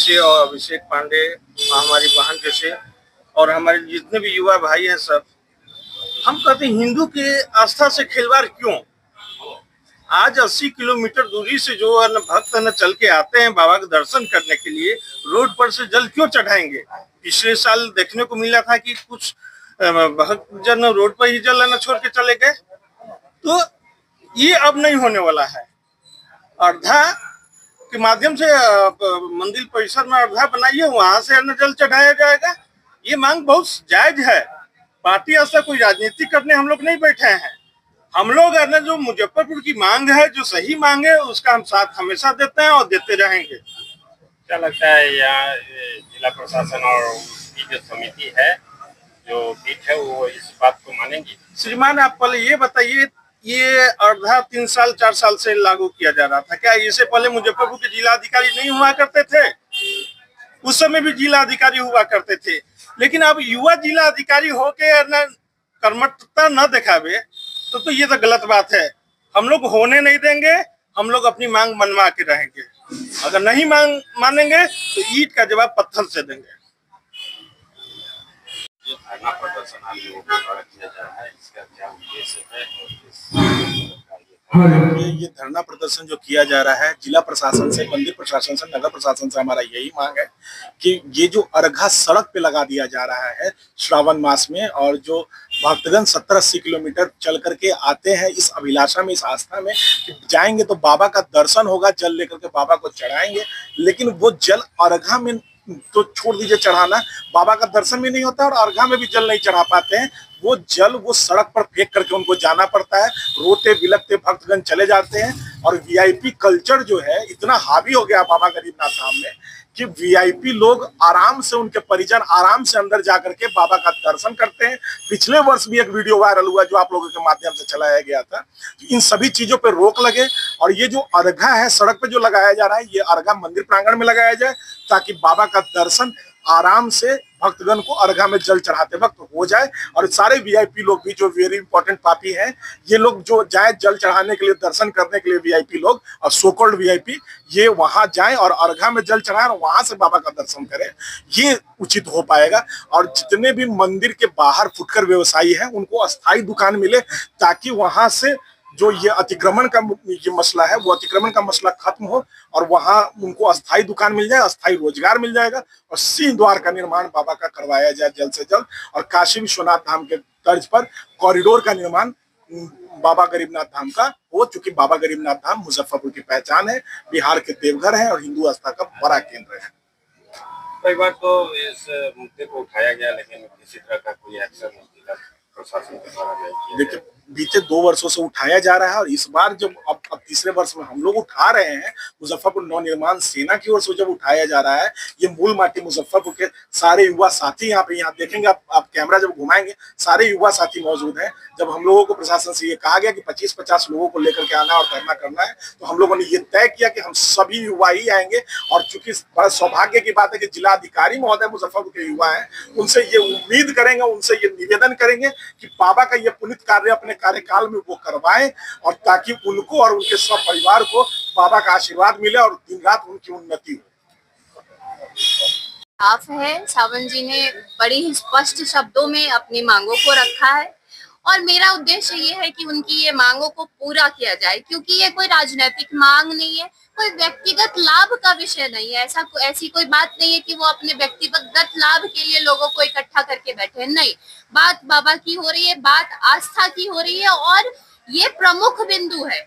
जैसे और अभिषेक पांडे, हमारी बहन जैसे, और हमारे जितने भी युवा भाई हैं सब, हम कहते हैं हिंदू के आस्था से खिलवाड़ क्यों? आज 80 किलोमीटर दूरी से जो है न भक्त न चल के आते हैं बाबा के दर्शन करने के लिए, रोड पर से जल क्यों चढ़ाएंगे? पिछले साल देखने को मिला था कि कुछ भक्त जन रोड पर ही जल न छोड़ के चले गए। तो ये अब नहीं होने वाला है। अर्धा के माध्यम से मंदिर परिसर में अर्धा बनाइए, वहां से अन्न जल चढ़ाया जाएगा। ये मांग बहुत जायज है। पार्टी ऐसा कोई राजनीति करने हम लोग नहीं बैठे हैं। हम लोग अगर जो मुजफ्फरपुर की मांग है, जो सही मांग है, उसका हम साथ हमेशा देते हैं और देते रहेंगे। क्या लगता है यहाँ जिला प्रशासन और उसकी जो समिति है, जो पीठ है, वो इस बात को मानेंगी? श्रीमान, आप पहले ये बताइए, ये अर्धा 3 साल 4 साल से लागू किया जा रहा था क्या? इससे पहले मुजफ्फरपुर के जिला अधिकारी नहीं हुआ करते थे? उस समय भी जिला अधिकारी हुआ करते थे। लेकिन अब युवा जिला अधिकारी होके न कर्मठता न दिखावे तो ये तो गलत बात है। हम लोग होने नहीं देंगे, हम लोग अपनी मांग मनवा के रहेंगे। अगर नहीं मानेंगे तो ईंट का जवाब पत्थर से देंगे। जो धरना प्रदर्शन आज लोगों द्वारा किया जा रहा है, इसका क्या उद्देश्य है? ये धरना प्रदर्शन जो किया जा रहा है, जिला प्रशासन से, मंदिर प्रशासन से, नगर प्रशासन से हमारा यही मांग है कि ये जो अर्घा सड़क पे लगा दिया जा रहा है श्रावण मास में, और जो भक्तगण 70-80 किलोमीटर चल करके आते हैं इस अभिलाषा में, इस आस्था में कि जाएंगे तो बाबा का दर्शन होगा, जल लेकर के बाबा को चढ़ाएंगे, लेकिन वो जल अर्घा में तो छोड़ दीजिए चढ़ाना, बाबा का दर्शन भी नहीं होता और अर्घा में भी जल नहीं चढ़ा पाते हैं। वो जल वो सड़क पर फेंक करके उनको जाना पड़ता है, रोते बिलखते भक्तगण चले जाते हैं। और वीआईपी कल्चर जो है इतना हावी हो गया बाबा गरीबनाथ धाम में कि वीआईपी लोग आराम से, उनके परिजन आराम से अंदर जाकर के बाबा का दर्शन करते हैं। पिछले वर्ष भी एक वीडियो वायरल हुआ जो आप लोगों के माध्यम से चलाया गया था। इन सभी चीजों पे रोक लगे और ये जो अर्घा है सड़क पे जो लगाया जा रहा है, ये अर्घा मंदिर प्रांगण में लगाया जाए ताकि बाबा का दर्शन आराम से भक्तगण को अर्घा में जल चढ़ाते वक्त हो जाए। और सारे वीआईपी लोग भी जो वेरी इंपॉर्टेंट पापी हैं, ये लोग जो जाए जल चढ़ाने के लिए, दर्शन करने के लिए, वीआईपी लोग और सो कॉल्ड वीआईपी, ये वहां जाएं और अर्घा में जल चढ़ाएं और वहां से बाबा का दर्शन करें, ये उचित हो पाएगा। और जितने भी मंदिर के बाहर फुटकर व्यवसायी हैं उनको अस्थायी दुकान मिले ताकि वहां से जो ये अतिक्रमण का ये मसला है, वो अतिक्रमण का मसला खत्म हो और वहां उनको अस्थायी दुकान मिल जाए, अस्थायी रोजगार मिल जाएगा और सिंह द्वार का निर्माण बाबा का करवाया जाए जल्द से जल्द। और काशी विश्वनाथ धाम के तर्ज पर कॉरिडोर का निर्माण बाबा गरीबनाथ धाम का हो, चूंकि बाबा गरीबनाथ धाम मुजफ्फरपुर की पहचान है, बिहार के देवघर है और हिंदू आस्था का बड़ा केंद्र है। कई बार तो इस मुद्दे को उठाया गया, लेकिन किसी तरह का कोई एक्शन प्रशासन के द्वारा नहीं किया। देखिए, बीते 2 वर्षों से उठाया जा रहा है और इस बार जब अब तीसरे वर्ष में हम लोग उठा रहे हैं, मुजफ्फरपुर नवनिर्माण सेना की ओर से जब उठाया जा रहा है, ये मूल माटी मुजफ्फरपुर के सारे युवा साथी यहाँ देखेंगे आप कैमरा जब घुमाएंगे, सारे युवा साथी मौजूद हैं। जब हम लोगों को प्रशासन से ये कहा गया कि 25-50 लोगों को लेकर के आना और धरना करना है, तो हम लोगों ने ये तय किया कि हम सभी युवा ही आएंगे। और चूंकि बड़ा सौभाग्य की बात है कि जिला अधिकारी महोदय मुजफ्फरपुर के युवा हैं, उनसे ये उम्मीद करेंगे, उनसे ये निवेदन करेंगे कि बाबा का ये पुनित कार्य अपने कार्यकाल में वो करवाएं और ताकि उनको और उनके सब परिवार को बाबा का आशीर्वाद मिले और दिन रात उनकी उन्नति हो। साफ है, सावन जी ने बड़ी ही स्पष्ट शब्दों में अपनी मांगों को रखा है और मेरा उद्देश्य ये है कि उनकी ये मांगों को पूरा किया जाए, क्योंकि ये कोई राजनीतिक मांग नहीं है, कोई व्यक्तिगत लाभ का विषय नहीं है। ऐसी कोई बात नहीं है कि वो अपने व्यक्तिगत लाभ के लिए लोगों को इकट्ठा करके बैठे, नहीं। बात बाबा की हो रही है, बात आस्था की हो रही है और ये प्रमुख बिंदु है,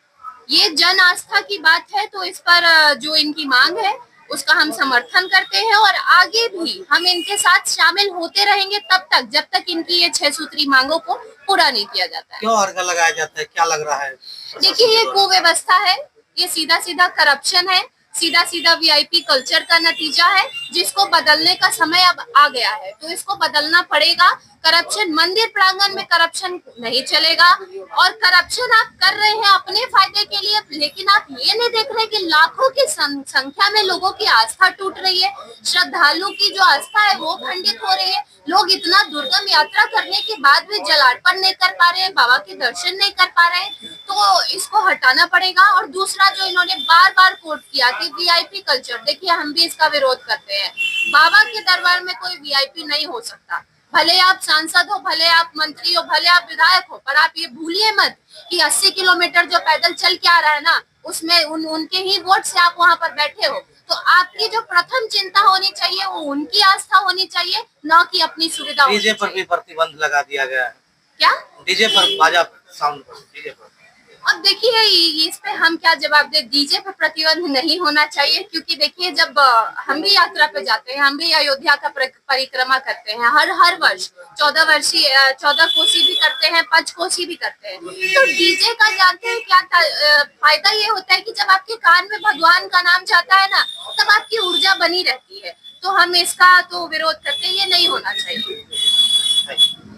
ये जन आस्था की बात है। तो इस पर जो इनकी मांग है उसका हम समर्थन करते हैं और आगे भी हम इनके साथ शामिल होते रहेंगे तब तक जब तक इनकी ये 6 सूत्री मांगों को पूरा नहीं किया जाता है। क्यों अर्घा लगाया जाता है, क्या लग रहा है? देखिए, ये कुव्यवस्था है, ये सीधा सीधा करप्शन है, सीधा सीधा वीआईपी कल्चर का नतीजा है, जिसको बदलने का समय अब आ गया है। तो इसको बदलना पड़ेगा। करप्शन, मंदिर प्रांगण में करप्शन नहीं चलेगा और करप्शन आप कर रहे हैं अपने फायदे के लिए, लेकिन आप ये नहीं देख रहे कि लाखों की संख्या में लोगों की आस्था टूट रही है, श्रद्धालु की जो आस्था है वो खंडित हो रही है। लोग इतना दुर्गम यात्रा करने के बाद भी जलार्पण नहीं कर पा रहे हैं, बाबा के दर्शन नहीं कर पा रहे हैं। तो इसको हटा हटाना पड़ेगा। और दूसरा जो इन्होंने बार बार कोट किया कि वीआईपी कल्चर, देखिए हम भी इसका विरोध करते हैं। बाबा के दरबार में कोई वीआईपी नहीं हो सकता। भले आप सांसद हो, भले आप मंत्री हो, भले आप विधायक हो, पर आप ये भूलिए मत कि 80 किलोमीटर जो पैदल चल के आ रहा है ना, उसमें उनके ही वोट से आप वहां पर बैठे हो। तो आपकी जो प्रथम चिंता होनी चाहिए वो उनकी आस्था होनी चाहिए, न कि अपनी सुविधा होनी डीजे पर भी चाहिए। प्रतिबंध लगा दिया गया है। क्या? डीजे पर, बाजा साउंड पर, डीजे पर। अब देखिए इस पे हम क्या जवाब दे। डीजे पे प्रतिबंध नहीं होना चाहिए, क्योंकि देखिए जब हम भी यात्रा पे जाते हैं, हम भी अयोध्या का परिक्रमा करते हैं हर वर्ष। 14 कोसी भी करते हैं, 5 कोसी भी करते हैं। तो डीजे का जानते हैं क्या फायदा ये होता है कि जब आपके कान में भगवान का नाम जाता है ना, तब आपकी ऊर्जा बनी रहती है। तो हम इसका तो विरोध करते हैं, ये नहीं होना चाहिए।